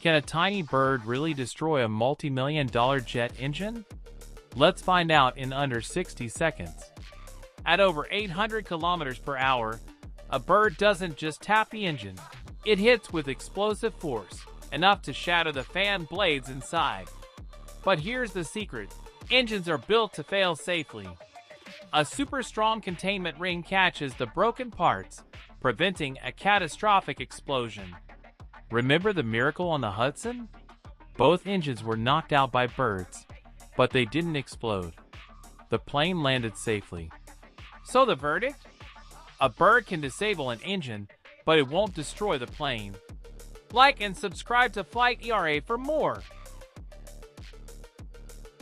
Can a tiny bird really destroy a multi-million-dollar jet engine? Let's find out in under 60 seconds. At over 800 kilometers per hour, a bird doesn't just tap the engine. It hits with explosive force, enough to shatter the fan blades inside. But here's the secret. Engines are built to fail safely. A super strong containment ring catches the broken parts, preventing a catastrophic explosion. Remember the miracle on the Hudson? Both engines were knocked out by birds, but they didn't explode. The plane landed safely. So the verdict? A bird can disable an engine, but it won't destroy the plane. Like and subscribe to Flight ERA for more.